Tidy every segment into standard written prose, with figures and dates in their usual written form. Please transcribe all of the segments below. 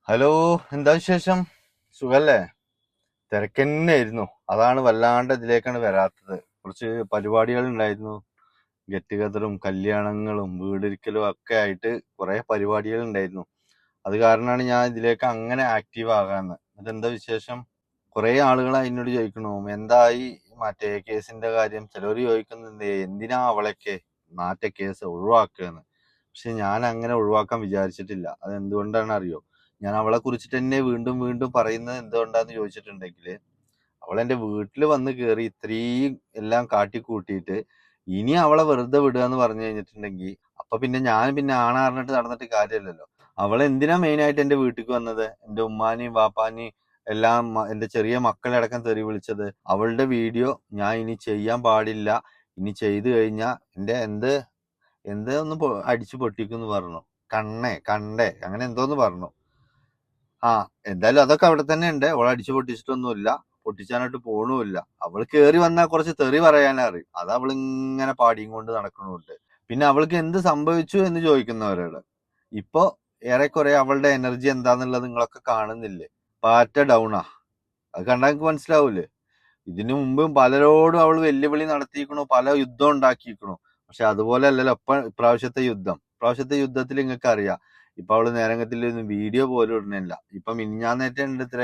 Hello, എന്താ വിശേഷം? സുഖല്ലേ? തിരക്കന്നെയായിരുന്നു. അതാണ് വല്ലാണ്ട് ഇതിലേക്കാണ് വരാത്തത്. കുറച്ച് പരിപാടികൾ ഉണ്ടായിരുന്നു. ഗെറ്റ് ടുഗദറും കല്യാണങ്ങളും വീടിരിക്കലും ഒക്കെ ആയിട്ട് കുറെ പരിപാടികൾ ഉണ്ടായിരുന്നു. അത് കാരണമാണ് ഞാൻ ഇതിലേക്ക് അങ്ങനെ ആക്റ്റീവ് ആകാന്ന്. അതെന്താ വിശേഷം? കുറെ ആളുകൾ എന്നോട് ചോദിക്കണു എന്തായി മറ്റേ കേസിന്റെ കാര്യം. ചിലവർ ചോദിക്കുന്നുണ്ട് എന്തിനാ അവളൊക്കെ നാട്ടെ കേസ് ഒഴിവാക്കുകയെന്ന്. പക്ഷെ ഞാൻ അങ്ങനെ ഒഴിവാക്കാൻ വിചാരിച്ചിട്ടില്ല. അത് എന്തുകൊണ്ടാണ് അറിയോ? ഞാൻ അവളെ കുറിച്ചിട്ട് തന്നെ വീണ്ടും വീണ്ടും പറയുന്നത് എന്തുകൊണ്ടാന്ന് ചോദിച്ചിട്ടുണ്ടെങ്കിൽ, അവൾ എന്റെ വീട്ടിൽ വന്ന് കയറി ഇത്രയും എല്ലാം കാട്ടിക്കൂട്ടിയിട്ട് ഇനി അവളെ വെറുതെ വിടുക എന്ന് പറഞ്ഞു കഴിഞ്ഞിട്ടുണ്ടെങ്കിൽ അപ്പൊ പിന്നെ ആണാറിഞ്ഞിട്ട് നടന്നിട്ട് കാര്യമില്ലല്ലോ. അവൾ എന്തിനാ മെയിനായിട്ട് എന്റെ വീട്ടിലേക്ക് വന്നത്? എന്റെ ഉമ്മാനെയും വാപ്പാനെയും എല്ലാം എന്റെ ചെറിയ മക്കളെ അടക്കം തെറി വിളിച്ചത് അവളുടെ വീഡിയോ ഞാൻ ഇനി ചെയ്യാൻ പാടില്ല, ഇനി ചെയ്തു കഴിഞ്ഞാൽ എന്റെ ഒന്ന് അടിച്ചു പൊട്ടിക്കുന്ന് പറഞ്ഞു. കണ്ടേ അങ്ങനെ എന്തോന്ന് പറഞ്ഞു. ആ, എന്തായാലും അതൊക്കെ അവിടെ തന്നെ ഉണ്ട്. അവൾ അടിച്ചു പൊട്ടിച്ചിട്ടൊന്നുമില്ല, പൊട്ടിച്ചാനായിട്ട് പോണുമില്ല. അവൾ കേറി വന്നാൽ കുറച്ച് തെറി പറയാനേ അറിയും. അത് അവൾ ഇങ്ങനെ പാടിയും കൊണ്ട് നടക്കണുണ്ട്. പിന്നെ അവൾക്ക് എന്ത് സംഭവിച്ചു എന്ന് ചോദിക്കുന്നവരോട് ഇപ്പൊ ഏറെക്കുറെ അവളുടെ എനർജി എന്താന്നുള്ളത് നിങ്ങളൊക്കെ കാണുന്നില്ലേ? പാറ്റ ഡൗണാ. അത് കണ്ടാൽ നിങ്ങൾക്ക് മനസ്സിലാവൂലേ? ഇതിനു മുമ്പും പലരോടും അവൾ വെല്ലുവിളി നടത്തിയിരിക്കണു, പല യുദ്ധം ഉണ്ടാക്കിയിരിക്കണു. പക്ഷെ അതുപോലെ അല്ലല്ലോ ഇപ്രാവശ്യത്തെ യുദ്ധത്തിൽ നിങ്ങൾക്ക് അറിയാം. ഇപ്പൊ അവള് നേരങ്ങത്തിൽ വീഡിയോ പോലും ഇടുന്നില്ല. ഇപ്പൊ മിനിഞ്ഞാന്നേറ്റ ഇത്ര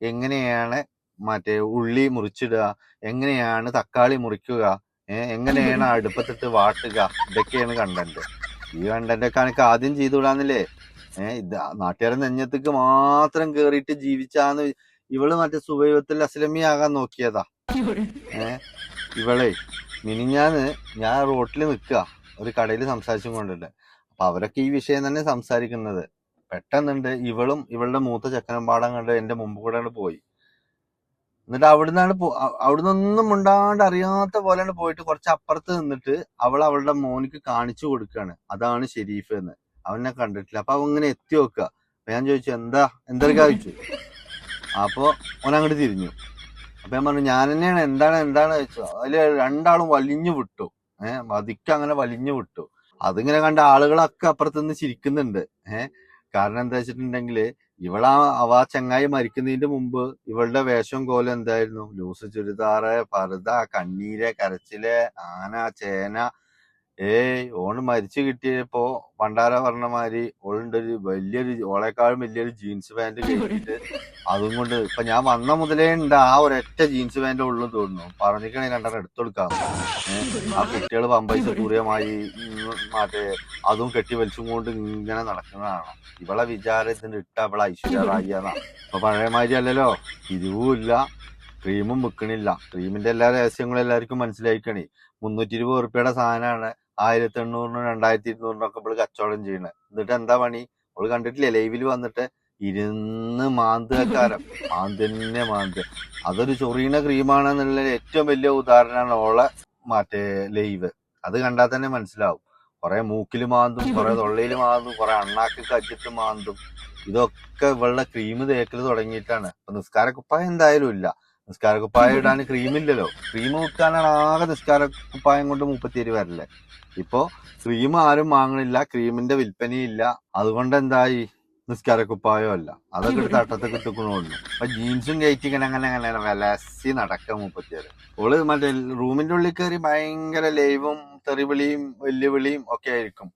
എങ്ങനെയാണ് മറ്റേ ഉള്ളി മുറിച്ചിടുക, എങ്ങനെയാണ് തക്കാളി മുറിക്കുക, എങ്ങനെയാണ് അടുപ്പത്തിട്ട് വാട്ടുക, ഇതൊക്കെയാണ് കണ്ടന്റ്. ഈ കണ്ടന്റ് ഒക്കെ എനിക്ക് ആദ്യം ചെയ്തുവിടാന്നില്ലേ? ഇത് നാട്ടുകാരെ നെഞ്ഞത്തേക്ക് മാത്രം കേറിയിട്ട് ജീവിച്ചാന്ന് ഇവള് മറ്റേ സുബൈബത്തുൽ അസ്ലമി ആകാൻ നോക്കിയതാ. ഇവളെ മിനിഞ്ഞാന്ന് ഞാൻ റോട്ടിൽ നിൽക്കുക, ഒരു കടയിൽ സംസാരിച്ചും കൊണ്ടിട്ട്. അപ്പൊ അവരൊക്കെ ഈ വിഷയം തന്നെ സംസാരിക്കുന്നത്. പെട്ടെന്നുണ്ട് ഇവളും ഇവളുടെ മൂത്ത ചെക്കനമ്പാടം കണ്ട് എന്റെ മുമ്പ് കൂടെ പോയി. എന്നിട്ട് അവിടുന്നൊന്നും മുണ്ടാണ്ട് അറിയാത്ത പോലെയാണ് പോയിട്ട് കുറച്ച് അപ്പുറത്ത് നിന്നിട്ട് അവളുടെ മോനിക്ക് കാണിച്ചു കൊടുക്കുകയാണ്, അതാണ് ഷെരീഫ് എന്ന്. അവനെ കണ്ടിട്ടില്ല. അപ്പൊ അവൻ ഇങ്ങനെ എത്തി നോക്കുക. അപ്പൊ ഞാൻ ചോദിച്ചു എന്തൊക്കെ ചോദിച്ചു. അപ്പൊ അവൻ അങ്ങോട്ട് തിരിഞ്ഞു. അപ്പൊ ഞാൻ പറഞ്ഞു ഞാൻ തന്നെയാണ്, എന്താണ് ചോദിച്ചു. അതില് രണ്ടാളും വലിഞ്ഞു വിട്ടു. മതിക്ക് അങ്ങനെ വലിഞ്ഞു വിട്ടു. അതിങ്ങനെ കണ്ട ആളുകളൊക്കെ അപ്പുറത്തുനിന്ന് ചിരിക്കുന്നുണ്ട്. കാരണം എന്താ വെച്ചിട്ടുണ്ടെങ്കില് ആ ചങ്ങായി മരിക്കുന്നതിന്റെ മുമ്പ് ഇവളുടെ വേഷം കോലം എന്തായിരുന്നു? ലൂസ് ചുരിദാറ്, പർദ്ദ, കണ്ണീര്, കരച്ചില്, ആന, ചേന. ഓണ് മരിച്ചു കിട്ടിയപ്പോ പണ്ടാര പറഞ്ഞ മാതിരി ഓളെക്കാളും വലിയൊരു ജീൻസ് പാന്റ് കെട്ടിയിട്ട് അതും കൊണ്ട് ഇപ്പൊ ഞാൻ വന്ന മുതലേ ഉണ്ട് ആ ഒരൊറ്റ ജീൻസ് പാന്റ് ഉള്ളു തോന്നുന്നു. പറഞ്ഞിക്കണേ രണ്ടെണ്ണം എടുത്തു കൊടുക്കാം. ആ കുട്ടികള് പമ്പൈസ കൂറിയമായി മറ്റേ അതും കെട്ടി വലിച്ചും കൊണ്ട് ഇങ്ങനെ നടക്കുന്നതാണ്. ഇവളെ വിചാരത്തിന് ഇട്ട അവളെ ഐശ്വര്യ റായി എന്നാ. ഇപ്പൊ പഴയ മാതിരി അല്ലല്ലോ. ഇല്ല, ക്രീമും വിൽക്കണില്ല. ക്രീമിന്റെ എല്ലാ രഹസ്യങ്ങളും എല്ലാവർക്കും മനസ്സിലായിക്കണേ. 320 ഉറുപ്പിയുടെ സാധനമാണ് 1800-നും 2200-നൊക്കെ ഇവള് കച്ചവടം ചെയ്യണേ. എന്നിട്ട് എന്താ പണി? അവള് കണ്ടിട്ടില്ലേ ലൈവിൽ വന്നിട്ട് ഇരുന്ന് മാന്തുകാരം മാന്ത്. അതൊരു ചൊറീണ ക്രീമാണെന്നുള്ള ഏറ്റവും വലിയ ഉദാഹരണമാണ് ഓളെ മറ്റേ ലൈവ്. അത് കണ്ടാൽ തന്നെ മനസ്സിലാവും. കുറെ മൂക്കില് മാന്തും, കുറെ തൊള്ളയില് മാന്തും, കുറെ അണ്ണാക്ക് കച്ചിട്ട് മാന്തും. ഇതൊക്കെ ഇവളുടെ ക്രീം തേക്കല് തുടങ്ങിയിട്ടാണ്. ഇപ്പൊ നിസ്കാരക്കുപ്പായം എന്തായാലും ഇല്ല. നിസ്കാരക്കുപ്പായം ഇടാൻ ക്രീമില്ലല്ലോ. ക്രീം വെക്കാനാണ് ആകെ നിസ്കാരക്കുപ്പായം കൊണ്ട് 37 വരല്ലേ. ഇപ്പൊ ക്രീം ആരും വാങ്ങണില്ല, ക്രീമിന്റെ വിൽപ്പനയില്ല. അതുകൊണ്ട് എന്തായി? നിസ്കാരക്കുപ്പായോ അല്ല, അതൊക്കെ എടുത്ത് അട്ടത്തൊക്കെ ഇട്ടുകൊള്ളു. അപ്പൊ ജീൻസും കയറ്റി അങ്ങനെ വിലസി നടക്കാം 37. ഓള് മറ്റേ റൂമിന്റെ ഉള്ളിൽ കയറി ഭയങ്കര ലൈവും തെറിവിളിയും വെല്ലുവിളിയും ഒക്കെ ആയിരിക്കും.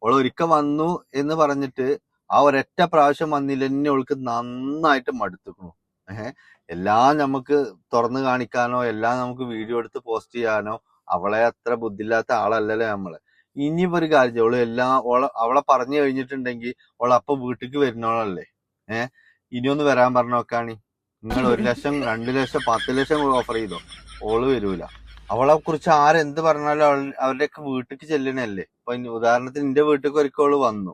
ഓള് ഒരിക്കൽ വന്നു എന്ന് പറഞ്ഞിട്ട് ആ ഒരൊറ്റ പ്രാവശ്യം വന്നില്ലെന്നെ ഓൾക്ക് നന്നായിട്ട് മടുത്തുക്കണു. എല്ലാം നമുക്ക് തുറന്നു കാണിക്കാനോ എല്ലാം നമുക്ക് വീഡിയോ എടുത്ത് പോസ്റ്റ് ചെയ്യാനോ അവളെ അത്ര ബുദ്ധിയില്ലാത്ത ആളല്ലല്ലോ നമ്മള്. ഇനിയിപ്പോ ഒരു കാര്യം, അവളെ പറഞ്ഞു കഴിഞ്ഞിട്ടുണ്ടെങ്കിൽ അപ്പൊ വീട്ടിലേക്ക് വരുന്നോളല്ലേ. ഇനിയൊന്ന് വരാൻ പറഞ്ഞു നോക്കാണ്. നിങ്ങൾ 1 ലക്ഷം 2 ലക്ഷം 10 ലക്ഷം ഓഫർ ചെയ്തോ, ഓള് വരൂല. അവളെ കുറിച്ച് ആരെന്ത് പറഞ്ഞാലും അവരുടെയൊക്കെ വീട്ടിലേക്ക് ചെല്ലണല്ലേ. ഇപ്പൊ ഉദാഹരണത്തിന് എന്റെ വീട്ടിലേക്ക് ഒരിക്കൽ വന്നു.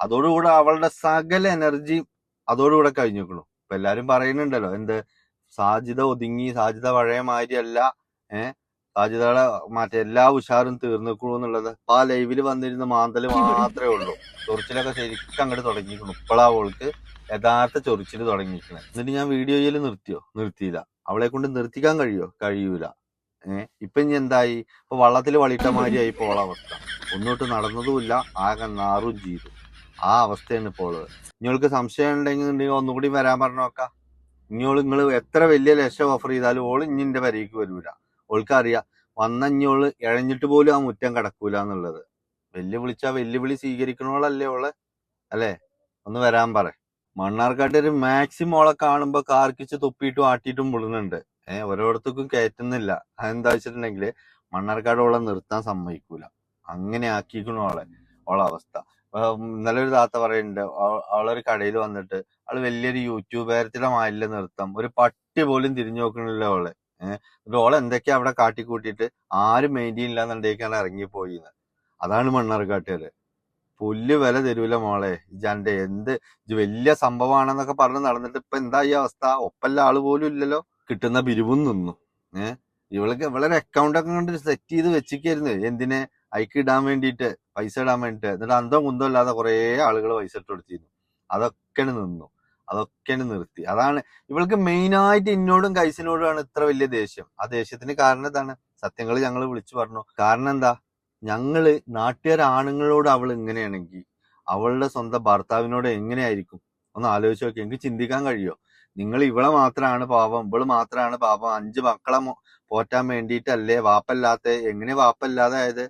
അതോടുകൂടെ അവളുടെ സകല എനർജി അതോടുകൂടെ കഴിഞ്ഞിരിക്കണു. ഇപ്പൊ എല്ലാരും പറയുന്നുണ്ടല്ലോ സാജിദ ഒതുങ്ങി, സാജിദ പഴയ മാതിരി അല്ല, സാജിദയുടെ മറ്റേ എല്ലാ ഉഷാറും തീർന്നിക്കണു എന്നുള്ളത്. അപ്പൊ ആ ലൈവില് വന്നിരുന്ന മാന്തല് മാത്രമേ ഉള്ളൂ. ചൊറിച്ചിലൊക്കെ ശരിക്കും അങ്ങോട്ട് തുടങ്ങിയിരിക്കണു. ഇപ്പോഴാ അവൾക്ക് യഥാർത്ഥ ചൊറിച്ചില് തുടങ്ങിയിരിക്കണേ. എന്നിട്ട് ഞാൻ വീഡിയോയിൽ നിർത്തിയില്ല. അവളെ കൊണ്ട് നിർത്തിക്കാൻ കഴിയൂല. ഇപ്പൊ ഇനി എന്തായി? ഇപ്പൊ വള്ളത്തിൽ വളിയിട്ട മാതിരിയായി പോള അവസ്ഥ. ഒന്നോട്ട് നടന്നതുമില്ല, ആകെ നാറും ചെയ്തു. ആ അവസ്ഥയാണ് ഇപ്പോൾ ഉള്ളത്. നിങ്ങൾക്ക് സംശയം ഉണ്ടെങ്കിൽ ഒന്നുകൂടി വരാൻ പറഞ്ഞു നോക്കാം. നിങ്ങൾ എത്ര വലിയ ലക്ഷം ഓഫർ ചെയ്താലും ഓള് ഇനി എന്റെ വരയ്ക്ക് വരൂല. ഓൾക്കറിയാം വന്ന ഇഞ്ഞോള് ഇഴഞ്ഞിട്ട് പോലും ആ മുറ്റം കടക്കൂല എന്നുള്ളത്. വെല്ലുവിളിച്ചാ വെല്ലുവിളി സ്വീകരിക്കണോളല്ലേ ഓള്, അല്ലേ? ഒന്ന് വരാൻ പറ. മണ്ണാർക്കാട്ട് മാക്സിമം ഓളെ കാണുമ്പോ കാർക്കിച്ച് തുപ്പിയിട്ടും ആട്ടിയിട്ടും വിടുന്നുണ്ട്. ഓരോടത്തേക്കും കയറ്റുന്നില്ല. അതെന്താ വെച്ചിട്ടുണ്ടെങ്കില് മണ്ണാർക്കാട് ഓളെ നിർത്താൻ സമ്മതിക്കൂല. അങ്ങനെ ആക്കിക്കണു ഓളെ അവസ്ഥ. ഇന്നലെ ഒരു താത്ത പറയുന്നുണ്ട്, അവളൊരു കടയിൽ വന്നിട്ട് അവള് വലിയൊരു യൂട്യൂബേരത്തിലെ മാലിന്യ നിർത്താം, ഒരു പട്ടി പോലും തിരിഞ്ഞു നോക്കണില്ല ഓളെ. എന്നിട്ട് ഓളെ എന്തൊക്കെയാ അവിടെ കാട്ടിക്കൂട്ടിയിട്ട് ആരും മെയിൻറ്റെയിൻ ഇല്ലാന്നുണ്ടെങ്കിലാണ് ഇറങ്ങിപ്പോയിന്ന്. അതാണ് മണ്ണാർക്കാട്ടുകാര്. പുല്ല് വില തരൂല മോളെ. ഇജാന്റെ എന്ത് വലിയ സംഭവമാണെന്നൊക്കെ പറഞ്ഞ് നടന്നിട്ട് ഇപ്പൊ എന്താ ഈ അവസ്ഥ? ഒപ്പല്ല ആള് പോലും ഇല്ലല്ലോ. കിട്ടുന്ന പിരിവും നിന്നു. ഇവളൊരു അക്കൗണ്ട് ഒക്കെ കൊണ്ട് സെറ്റ് ചെയ്ത് വെച്ചിരിക്കായിരുന്നു. എന്തിനെ? അയക്ക് ഇടാൻ വേണ്ടിയിട്ട്, പൈസ ഇടാൻ വേണ്ടിയിട്ട്. എന്നിട്ട് അന്തോ കുന്തോ ഇല്ലാതെ കുറെ ആളുകൾ പൈസ ഇട്ട് കൊടുത്തിരുന്നു. അതൊക്കെ നിന്നു, അതൊക്കെ നിർത്തി. അതാണ് ഇവൾക്ക് മെയിനായിട്ട് എന്നോടും കൈസിനോടുമാണ് ഇത്ര വലിയ ദേഷ്യം. ആ ദേഷ്യത്തിന് കാരണം എന്താണ്? സത്യങ്ങൾ ഞങ്ങൾ വിളിച്ചു പറഞ്ഞു. കാരണം എന്താ? ഞങ്ങള് നാട്ടുകാരാണുങ്ങളോട് അവൾ ഇങ്ങനെയാണെങ്കിൽ അവളുടെ സ്വന്തം ഭർത്താവിനോട് എങ്ങനെയായിരിക്കും? ഒന്ന് ആലോചിച്ച് നോക്കി. എനിക്ക് ചിന്തിക്കാൻ കഴിയോ? നിങ്ങൾ ഇവളെ മാത്രമാണ് പാപം, ഇവള് മാത്രമാണ് പാപം, 5 മക്കളെ പോറ്റാൻ വേണ്ടിയിട്ടല്ലേ വാപ്പല്ലാത്ത? എങ്ങനെ വാപ്പല്ലാതെ ആയത്?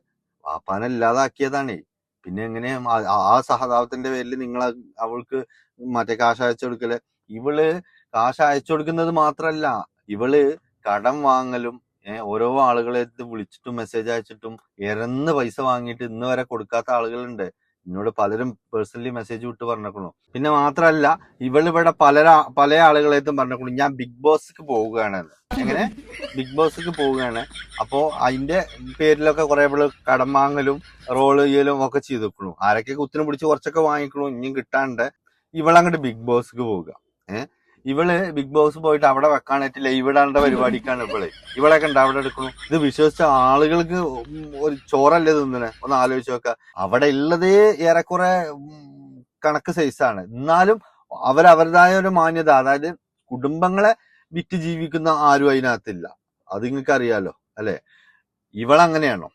വാപ്പാനെ ഇല്ലാതാക്കിയതാണേ. പിന്നെ എങ്ങനെ ആ സഹതാപത്തിന്റെ പേരിൽ നിങ്ങൾ അവൾക്ക് മറ്റേ കാശ് അയച്ചു കൊടുക്കല്? ഇവള് കാശ് അയച്ചു കൊടുക്കുന്നത് മാത്രല്ല, ഇവള് കടം വാങ്ങലും ഓരോ ആളുകളെ വിളിച്ചിട്ടും മെസ്സേജ് അയച്ചിട്ടും ഇരന്ന് പൈസ വാങ്ങിയിട്ട് ഇന്ന് വരെ കൊടുക്കാത്ത ആളുകളുണ്ട്. എന്നോട് പലരും പേഴ്സണലി മെസ്സേജ് വിട്ട് പറഞ്ഞേക്കണു. പിന്നെ മാത്രല്ല, ഇവളിവിടെ പല ആളുകളെത്തും പറഞ്ഞേക്കണു ഞാൻ ബിഗ് ബോസ്ക്ക് പോവുകയാണെന്ന്. എങ്ങനെ? ബിഗ് ബോസ്ക്ക് പോവുകയാണ്. അപ്പോ അതിന്റെ പേരിലൊക്കെ കുറെ ഇവള് കടം വാങ്ങലും റോള് ചെയ്യലും ഒക്കെ ചെയ്തേക്കണു. ആരൊക്കെ കുത്തിനും പിടിച്ച് കുറച്ചൊക്കെ വാങ്ങിക്കണു. ഇനിയും കിട്ടാണ്ട് ഇവളങ്ങോട്ട് ബിഗ് ബോസ്ക്ക് പോവുക. ഇവള് ബിഗ് ബോസ് പോയിട്ട് അവിടെ വെക്കാനായിട്ട് ലൈവ് ഇടാണ്ട പരിപാടിക്കാണ് ഇവളൊക്കെ ഉണ്ട് അവിടെ എടുക്കണു. ഇത് വിശ്വസിച്ച ആളുകൾക്ക് ഒരു ചോറല്ലേ തിന്നണേ? ഒന്ന് ആലോചിച്ച് നോക്ക. അവിടെ ഉള്ളതേ ഏറെക്കുറെ കണക്ക് സൈസാണ്. എന്നാലും അവരവരുടേതായ ഒരു മാന്യത, അതായത് കുടുംബങ്ങളെ വിറ്റ് ജീവിക്കുന്ന ആരും അതിനകത്തില്ല. അത് നിങ്ങൾക്ക് അറിയാലോ, അല്ലെ? ഇവളങ്ങനെയാണോ?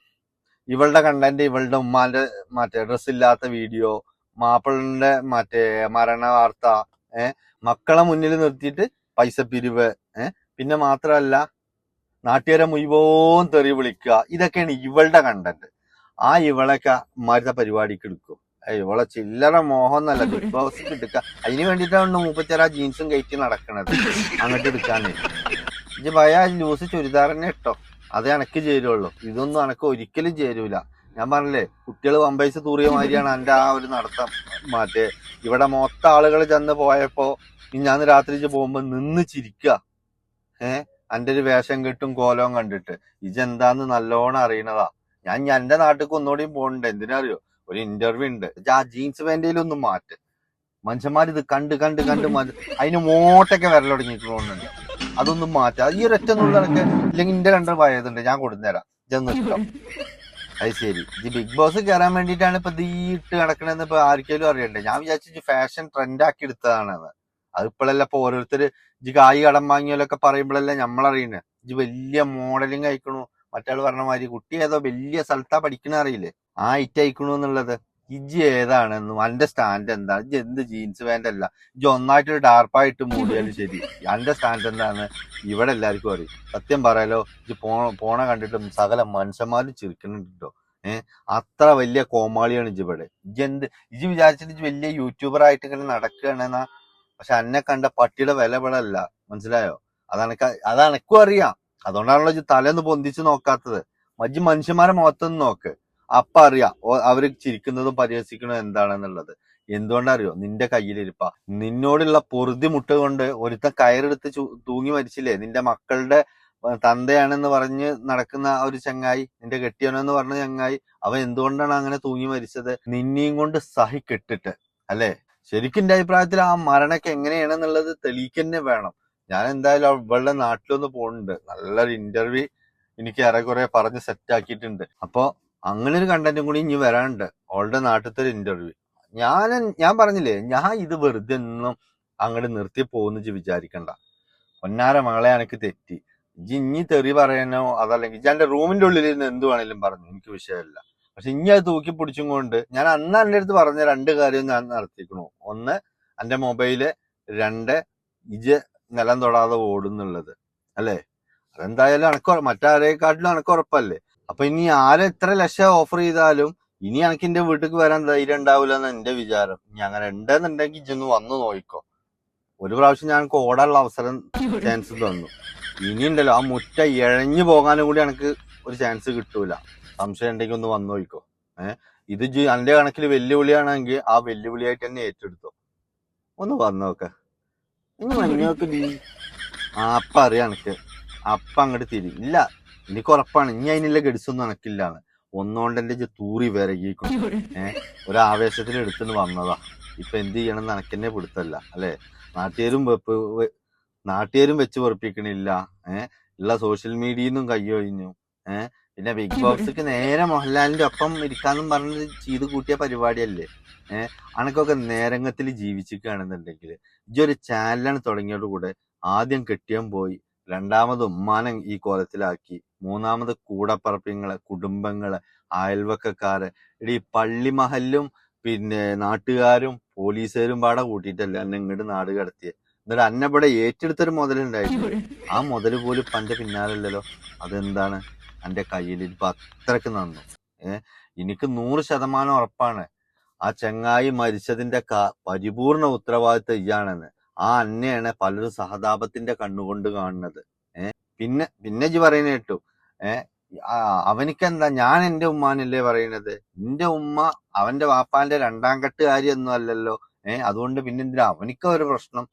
ഇവളുടെ കണ്ടന്റ് ഇവളുടെ ഉമ്മാന്റെ മറ്റേ ഡ്രസ്സില്ലാത്ത വീഡിയോ, മാപ്പിളിന്റെ മറ്റേ മരണ വാർത്ത, മക്കളെ മുന്നിൽ നിർത്തിയിട്ട് പൈസ പിരിവ്, പിന്നെ മാത്രമല്ല നാട്ടുകാരെ മുഴുവൻ തെറി വിളിക്കുക. ഇതൊക്കെയാണ് ഇവളുടെ കണ്ടന്റ്. ആ ഇവളൊക്കെ മാരുന്ന പരിപാടിക്ക് എടുക്കും. ഇവളെ ചില്ലറ മോഹം എന്നല്ല ബിഗ് ബോസ് എടുക്കുക. അതിന് വേണ്ടിയിട്ടാണ് മൂപ്പത്തിയാറ് ആ ജീൻസും കയറ്റി നടക്കണത് അങ്ങോട്ട് എടുക്കാനേ. ഇജ്ജ് ഭയ ലൂസ് ചുരിദാർ തന്നെ ഇട്ടോ, അതേ എനക്ക് ചേരുള്ളൂ. ഇതൊന്നും എനക്ക് ഒരിക്കലും ചേരൂല. ഞാൻ പറഞ്ഞില്ലേ, കുട്ടികൾ വമ്പൈസ് തൂറിയ മാതിരിയാണ് എന്റെ ആ ഒരു നടത്തം. മറ്റേ ഇവിടെ മൊത്തം ആളുകൾ ചെന്ന് പോയപ്പോ ഞാൻ രാത്രി പോകുമ്പോ നിന്ന് ചിരിക്കുക. എന്റെ ഒരു വേഷം കെട്ടും കോലവും കണ്ടിട്ട്. ഇജെന്താന്ന് നല്ലോണം അറിയണതാ. ഞാൻ എന്റെ നാട്ടിലേക്ക് ഒന്നുകൂടിയും പോകണ്ട. എന്തിനറിയോ? ഒരു ഇന്റർവ്യൂ ഉണ്ട്. ആ ജീൻസ് പാന്റിലൊന്നും മാറ്റ്. മനുഷ്യന്മാരിത് കണ്ട് കണ്ട് കണ്ട് അതിന് മോട്ടൊക്കെ വരൽ തുടങ്ങിയിട്ടുണ്ടുണ്ട്. അതൊന്നും മാറ്റാം. ഈ ഒരൊറ്റ നുള്ളൊക്കെ ഇല്ലെങ്കിൽ ഇന്റെ 2 വയതുണ്ട്, ഞാൻ കൊടുന്നേരാം. ഇതൊന്നും ഇഷ്ടം. അത് ശരി, ഈ ബിഗ് ബോസ് കയറാൻ വേണ്ടിയിട്ടാണ് ഇപ്പൊ ഈ ഇട്ട് കിടക്കണെന്ന് ഇപ്പൊ ആർക്കെങ്കിലും അറിയണ്ടേ? ഞാൻ വിചാരിച്ചു ഫാഷൻ ട്രെൻഡ് ആക്കി എടുത്തതാണെന്ന്. അതിപ്പോഴല്ല ഇപ്പൊ ഓരോരുത്തര് ഇജ് കായ് കടം വാങ്ങിയാലൊക്കെ പറയുമ്പോഴല്ലേ നമ്മളറിയുന്നത്. ഇജ് വലിയ മോഡലിംഗ് അയക്കണു. മറ്റാള് പറഞ്ഞ മാതിരി കുട്ടി ഏതോ വലിയ സ്ഥലത്താ പഠിക്കണ അറിയില്ലേ, ആ ഇറ്റ് അയക്കണു എന്നുള്ളത്. ഇജ് ഏതാണെന്നും എന്റെ സ്റ്റാൻഡ് എന്താണ്? ഇജ് എന്ത് ജീൻസ് പാന്റ് അല്ല, ഇജ് ഒന്നായിട്ടൊരു ഡാർപ്പായിട്ട് മൂടിയാലും ശരി, എന്റെ സ്റ്റാൻഡ് എന്താണ് ഇവിടെ എല്ലാവർക്കും അറിയും. സത്യം പറയാലോ, ഇജ് പോണ കണ്ടിട്ടും സകല മനുഷ്യന്മാരും ചിരിക്കുന്നുണ്ടോ? അത്ര വലിയ കോമാളിയാണ് ഇജ് ഇവിടെ. ഇജ് വിചാരിച്ചിട്ട് ഇജ് വലിയ യൂട്യൂബർ ആയിട്ട് ഇങ്ങനെ നടക്കുകയാണെന്നാ. പക്ഷെ എന്നെ കണ്ട പട്ടിയുടെ വില ഇവിടെ അല്ല. മനസ്സിലായോ? അതെനക്കും അറിയാം. അതുകൊണ്ടാണല്ലോ ഇജ് തലേന്ന് പൊന്തിച്ച് നോക്കാത്തത്. മജ്ജ് മനുഷ്യന്മാരെ മുഖത്തൊന്ന് നോക്ക്, അപ്പൊ അറിയാം അവര് ചിരിക്കുന്നതും പരിഹസിക്കുന്നതും എന്താണെന്നുള്ളത്. എന്തുകൊണ്ടറിയോ? നിന്റെ കയ്യിലിരിപ്പ. നിന്നോടുള്ള പൊറുതി മുട്ട കൊണ്ട് ഒരുത്തൻ കയറെടുത്ത് തൂങ്ങി മരിച്ചില്ലേ? നിന്റെ മക്കളുടെ തന്തയാണെന്ന് പറഞ്ഞ് നടക്കുന്ന ഒരു ചങ്ങായി, നിന്റെ കെട്ടിയവനെന്ന് പറഞ്ഞ ചങ്ങായി, അവൻ എന്തുകൊണ്ടാണ് അങ്ങനെ തൂങ്ങി മരിച്ചത്? നിന്നെയും കൊണ്ട് സഹി കെട്ടിട്ട്, അല്ലെ? ശരിക്കും എന്റെ അഭിപ്രായത്തിൽ ആ മരണൊക്കെ എങ്ങനെയാണെന്നുള്ളത് തെളിയിക്കന്നെ വേണം. ഞാൻ എന്തായാലും അവളുടെ നാട്ടിലൊന്ന് പോകുന്നുണ്ട്. നല്ലൊരു ഇന്റർവ്യൂ എനിക്ക് ഏറെക്കുറെ പറഞ്ഞ് സെറ്റ് ആക്കിയിട്ടുണ്ട്. അപ്പൊ അങ്ങനെ ഒരു കണ്ടന്റും കൂടി ഇനി വരാനുണ്ട്. അവളുടെ നാട്ടിലത്തെ ഒരു ഇന്റർവ്യൂ. ഞാൻ പറഞ്ഞില്ലേ, ഞാൻ ഇത് വെറുതെ ഒന്നും അങ്ങോട്ട് നിർത്തി പോകുന്ന വിചാരിക്കണ്ട. പൊന്നാര മകളെ എനിക്ക് തെറ്റി. ഇനി തെറി പറയാനോ അതല്ലെങ്കിൽ എന്റെ റൂമിന്റെ ഉള്ളിൽ ഇരുന്ന് എന്ത് വേണേലും പറഞ്ഞു, എനിക്ക് വിഷയമല്ല. പക്ഷെ ഇനി അത് തൂക്കി പിടിച്ചും കൊണ്ട് ഞാൻ അന്ന് എന്റെ അടുത്ത് പറഞ്ഞ 2 കാര്യം ഞാൻ നടത്തിക്കണു. ഒന്ന്, എന്റെ മൊബൈല്. 2, ഇജ് നിലം തൊടാതെ ഓടുന്നുള്ളത് അല്ലേ. അതെന്തായാലും മറ്റാരേക്കാട്ടിലും എനക്ക് ഉറപ്പല്ലേ. അപ്പൊ ഇനി ആരെ എത്ര ലക്ഷം ഓഫർ ചെയ്താലും ഇനി എനിക്ക് എന്റെ വീട്ടിലേക്ക് വരാൻ ധൈര്യം ഉണ്ടാവില്ല എന്ന് എന്റെ വിചാരം. ഇനി അങ്ങനെ ഉണ്ടെന്നുണ്ടെങ്കിൽ ഇജൊന്ന് വന്നു നോക്കിക്കോ. ഒരു പ്രാവശ്യം ഞാൻ ഓടാനുള്ള അവസരം ചാൻസ് തന്നു. ഇനിയുണ്ടല്ലോ ആ മുറ്റ ഇഴഞ്ഞു പോകാനും കൂടി എനിക്ക് ഒരു ചാൻസ് കിട്ടൂല. സംശയം ഉണ്ടെങ്കിൽ ഒന്ന് വന്നു നോക്കിക്കോ. ഇത് എന്റെ കണക്കിൽ വെല്ലുവിളിയാണെങ്കിൽ ആ വെല്ലുവിളിയായിട്ട് തന്നെ ഏറ്റെടുത്തോ. ഒന്ന് വന്നോക്ക. ഇനി വന്നോക്ക് നീ. അപ്പ അറിയാം എനിക്ക്. അപ്പ അങ്ങോട്ട് തിരി. ഇല്ല, എനിക്ക് ഉറപ്പാണ് ഇനി അതിനുള്ള ഗഡ്സൊന്നും എനക്കില്ലാന്ന്. ഒന്നുകൊണ്ട് എന്റെ തൂറി വിരകിക്കും. ഒരാവേശത്തിൽ എടുത്തിട്ട് വന്നതാ. ഇപ്പൊ എന്ത് ചെയ്യണമെന്ന് എനക്കെന്നെ പിടുത്തല്ല അല്ലെ. നാട്ടുകാരും വെച്ച് വെറുപ്പിക്കണില്ല. ഉള്ള സോഷ്യൽ മീഡിയന്നും കയ്യൊഴിഞ്ഞു. പിന്നെ ബിഗ് ബോസിക്ക് നേരെ മോഹൻലാലിന്റെ ഒപ്പം ഇരിക്കാന്നും പറഞ്ഞ് ചെയ്ത് കൂട്ടിയ പരിപാടിയല്ലേ. അനക്കൊക്കെ നേരങ്ങത്തിൽ ജീവിച്ചിരിക്കുകയാണെന്നുണ്ടെങ്കിൽ ഇജൊരു ചാനലാണ് തുടങ്ങിയോട് കൂടെ ആദ്യം കെട്ടിയം പോയി, രണ്ടാമത് ഉമ്മാനെ ഈ കോലത്തിലാക്കി, മൂന്നാമത് കൂടപ്പറപ്പിങ്ങളെ, കുടുംബങ്ങളെ, അയൽവക്കക്കാരെ, ഈ പള്ളി മഹല്ലും പിന്നെ നാട്ടുകാരും പോലീസുകാരും പാടെ കൂട്ടിയിട്ടല്ലേ അന്നെ ഇങ്ങോട്ട് നാട് കടത്തിയെ. എന്നിട്ട് അന്നെ ഇവിടെ ഏറ്റെടുത്തൊരു മുതലുണ്ടായിരുന്നു. ആ മുതല് പോലും പന്റെ പിന്നാലല്ലോ. അതെന്താണ് എന്റെ കയ്യിൽ ഇപ്പൊ അത്രക്ക് നന്നു. എനിക്ക് 100% ഉറപ്പാണ് ആ ചങ്ങായി മരിച്ചതിന്റെ പരിപൂർണ ഉത്തരവാദിത്വം ഇയാണെന്ന്. ആ അന്നെയാണ് പലരും സഹതാപത്തിന്റെ കണ്ണുകൊണ്ട് കാണുന്നത്. പിന്നെ ഇജ്ജ് പറയുന്ന കേട്ടു. അവനിക്കെന്താ, ഞാൻ എന്റെ ഉമ്മാനല്ലേ പറയണത്. എന്റെ ഉമ്മ അവന്റെ വാപ്പാന്റെ 2ാം കെട്ടുകാരിയൊന്നും അല്ലല്ലോ. അതുകൊണ്ട് പിന്നെ എന്തിനാ അവനിക്ക ഒരു പ്രശ്നം.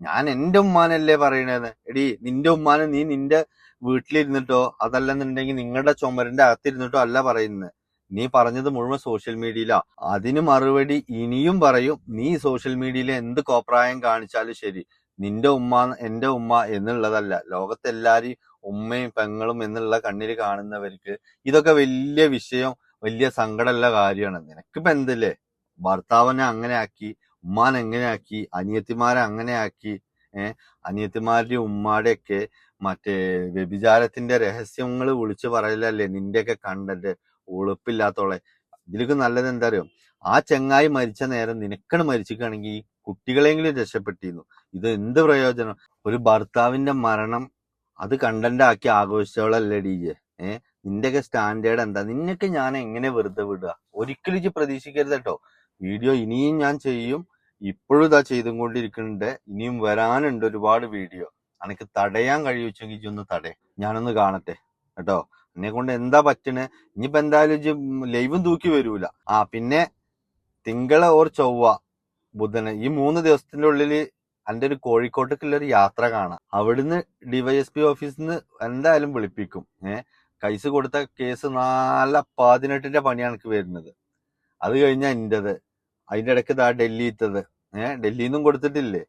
ഞാൻ എന്റെ ഉമ്മാനല്ലേ പറയണത്. എടി, നിന്റെ ഉമ്മാനെ നീ നിന്റെ വീട്ടിലിരുന്നിട്ടോ അതല്ലെന്നുണ്ടെങ്കിൽ നിങ്ങളുടെ ചുമരിന്റെ അകത്തിരുന്നിട്ടോ അല്ല പറയുന്നത്. നീ പറഞ്ഞത് മുഴുവൻ സോഷ്യൽ മീഡിയയിലാ. അതിന് മറുപടി ഇനിയും പറയും. നീ സോഷ്യൽ മീഡിയയിൽ എന്ത് കോപ്രായം കാണിച്ചാലും ശരി, നിന്റെ ഉമ്മ എന്റെ ഉമ്മ എന്നുള്ളതല്ല, ലോകത്തെല്ലാരും ഉമ്മയും പെങ്ങളും എന്നുള്ള കണ്ണിൽ കാണുന്നവർക്ക് ഇതൊക്കെ വലിയ വിഷയം, വലിയ സങ്കടമുള്ള കാര്യമാണ്. നിനക്കിപ്പോ എന്തല്ലേ, ഭർത്താവിനെ അങ്ങനെ ആക്കി, ഉമ്മാനെ എങ്ങനെ ആക്കി, അനിയത്തിമാരെ അങ്ങനെ ആക്കി. അനിയത്തിമാരുടെ ഉമ്മാടെയൊക്കെ മറ്റേ വ്യഭിചാരത്തിന്റെ രഹസ്യങ്ങൾ വിളിച്ചു പറയലല്ലേ നിന്റെയൊക്കെ കണ്ടന്റ്. ഉളുപ്പില്ലാത്തോളെ. ഇതിലേക്ക് നല്ലത് എന്താ അറിയോ, ആ ചെങ്ങായി മരിച്ച നേരം നിനക്കണ് മരിച്ചിട്ടാണെങ്കിൽ ഈ കുട്ടികളെങ്കിലും രക്ഷപ്പെട്ടിരുന്നു. ഇത് എന്ത് പ്രയോജനം. ഒരു ഭർത്താവിന്റെ മരണം അത് കണ്ടന്റ് ആക്കി ആഘോഷിച്ചോളല്ലേ ഡീജെ. നിന്റെയൊക്കെ സ്റ്റാൻഡേർഡ് എന്താ? നിന്നൊക്കെ ഞാൻ എങ്ങനെ വെറുതെ വിടുക? ഒരിക്കലും പ്രതീക്ഷിക്കരുത് കേട്ടോ. വീഡിയോ ഇനിയും ഞാൻ ചെയ്യും. ഇപ്പോഴും ഇതാ ചെയ്തും കൊണ്ടിരിക്കുന്നുണ്ട്. ഇനിയും വരാനുണ്ട് ഒരുപാട് വീഡിയോ. എനിക്ക് തടയാൻ കഴിയുവെച്ചെങ്കിൽ ഒന്ന് തടേ, ഞാനൊന്ന് കാണട്ടെ കേട്ടോ. എന്നെ കൊണ്ട് എന്താ പറ്റണേ. ഇനിയിപ്പോ എന്തായാലും ലൈവും തൂക്കി വരൂല. പിന്നെ തിങ്കള ഓർ ചൊവ്വ ബുധന് ഈ 3 ദിവസത്തിന്റെ ഉള്ളില് എന്റെ ഒരു കോഴിക്കോട്ടേക്കുള്ളൊരു യാത്ര കാണാം. അവിടുന്ന് ഡിവൈഎസ്പി ഓഫീസിൽ നിന്ന് എന്തായാലും വിളിപ്പിക്കും. കൈസ് കൊടുത്ത കേസ് നല്ല 18ന്റെ പണിയാണ് എനിക്ക് വരുന്നത്. അത് കഴിഞ്ഞാൽ എന്റേത്. അതിന്റെ ഇടയ്ക്ക് ഡൽഹിത്തത്. ഡൽഹിയിൽ നിന്നും കൊടുത്തിട്ടില്ലേ.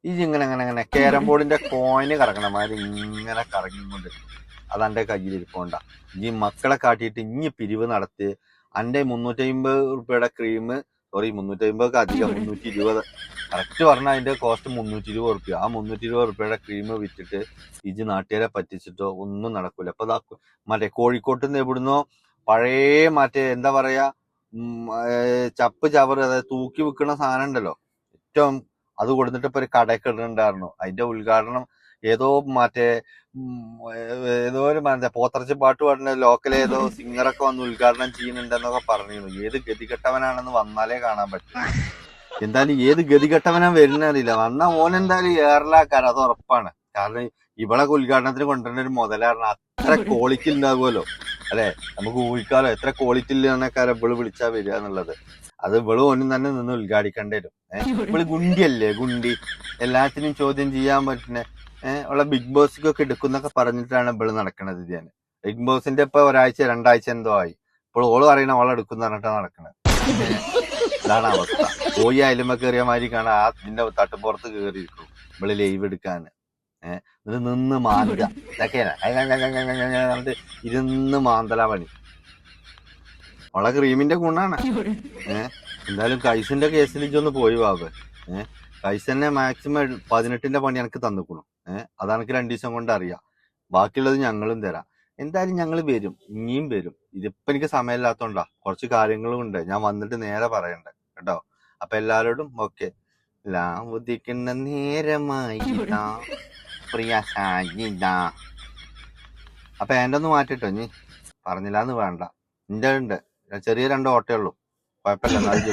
ഇങ്ങനെ അങ്ങനെ ക്യാരം ബോർഡിന്റെ കോയിന് കറക്കണമാര് ഇങ്ങനെ കറങ്ങിക്കൊണ്ട് അതെന്റെ കയ്യിലിരിപ്പോണ്ട. ഈ മക്കളെ കാട്ടിയിട്ട് ഇനി പിരിവ് നടത്തി എന്റെ 350 റുപ്യയുടെ ക്രീം, സോറി 350 അധികം 320, കറക്റ്റ് പറഞ്ഞാൽ അതിന്റെ കോസ്റ്റ് 320 റുപ്യ. ആ 320 റുപ്യയുടെ ക്രീം വിറ്റിട്ട് ഇജ് നാട്ടുകാരെ പറ്റിച്ചിട്ടോ ഒന്നും നടക്കൂല. അപ്പൊ മറ്റേ കോഴിക്കോട്ട് നിന്ന് എവിടുന്നോ പഴയ മറ്റേ എന്താ പറയാ ചപ്പ് ചവറ്, അതായത് തൂക്കി വിൽക്കുന്ന സാധനം ഉണ്ടല്ലോ ഏറ്റവും, അത് കൊടുത്തിട്ട് ഇപ്പൊ ഒരു കടയൊക്കെ ഇടുന്നുണ്ടായിരുന്നു. അതിന്റെ ഉദ്ഘാടനം ഏതോ ഒരു പോത്തറച്ചി പാട്ട് പാടുന്ന ലോക്കൽ ഏതോ സിംഗറൊക്കെ വന്ന് ഉദ്ഘാടനം ചെയ്യുന്നുണ്ടെന്നൊക്കെ പറഞ്ഞിരുന്നു. ഏത് ഗതികെട്ടവനാണെന്ന് വന്നാലേ കാണാൻ പറ്റും. എന്തായാലും ഏത് ഗതികെട്ടവനാ വരുന്നറിയില്ല. വന്നാൽ ഓനെന്തായാലും ഏറലാക്കാറ്, അത് ഉറപ്പാണ്. കാരണം ഇവളൊക്കെ ഉദ്ഘാടനത്തിന് കൊണ്ടുവരുന്ന ഒരു മുതലാണ്. അത്ര ക്വാളിറ്റി ഉണ്ടാകുമല്ലോ അല്ലെ. നമുക്ക് ഊഹിക്കാലോ എത്ര ക്വാളിറ്റി ഇല്ലാന്നൊക്കെ ഇവള് വിളിച്ചാ വരിക എന്നുള്ളത്. അത് ഇവള് ഓനും തന്നെ നിന്ന് ഉദ്ഘാടിക്കേണ്ടി വരും. ഇവള് ഗുണ്ടിയല്ലേ, ഗുണ്ടി. എല്ലാത്തിനും ചോദ്യം ചെയ്യാൻ പറ്റുന്ന ഉള്ള ബിഗ് ബോസിക്കൊക്കെ എടുക്കുന്നൊക്കെ പറഞ്ഞിട്ടാണ് ഇവള് നടക്കണത്. ഞാൻ ബിഗ് ബോസിന്റെ ഇപ്പൊ 1-2 ആഴ്ച എന്തോ ആയി. ഇപ്പോൾ ഓള് പറയണ ഓളെ എടുക്കുന്ന പറഞ്ഞിട്ടാണ് നടക്കണത്. ഇതാണ് അവസ്ഥ. പോയി അയലുമ കയറിയ മാതിരി കാണാൻ ആ ഇതിന്റെ തട്ടുപുറത്ത് കയറിയിരിക്കും ഇവള് ലൈവ് എടുക്കാന്. ഇത് നിന്ന് മാന്ത ഇതൊക്കെയാണ് ഇരുന്ന് മാന്തല പണി. അവളെ ക്രീമിന്റെ ഗുണാണ്. എന്തായാലും കൈസിന്റെ കേസിൽ ഇജൊന്ന് പോയി വാവ്. കൈസന്നെ മാക്സിമം 18ന്റെ പണി എനിക്ക് തന്നിക്കണു. അതെനിക്ക് 2 ദിവസം കൊണ്ട് അറിയാം. ബാക്കിയുള്ളത് ഞങ്ങളും തരാം. എന്തായാലും ഞങ്ങൾ വരും, ഇനിയും വരും. ഇതിപ്പോ എനിക്ക് സമയമില്ലാത്തോണ്ടാ, കുറച്ച് കാര്യങ്ങളും ഉണ്ട്, ഞാൻ വന്നിട്ട് നേരെ പറയണ്ടേ കേട്ടോ. അപ്പൊ എല്ലാരോടും ഓക്കെ. ഉദിക്കുന്ന നേരമായി ഇതാ, പ്രിയ സാജിദ. അപ്പൊ എന്റെ ഒന്ന് മാറ്റിട്ടോ നീ, പറഞ്ഞില്ലാന്ന് വേണ്ട. എന്റെ ഉണ്ട്, ചെറിയ 2 ഓട്ടേ ഉള്ളൂ, കുഴപ്പമില്ല, എന്നാലും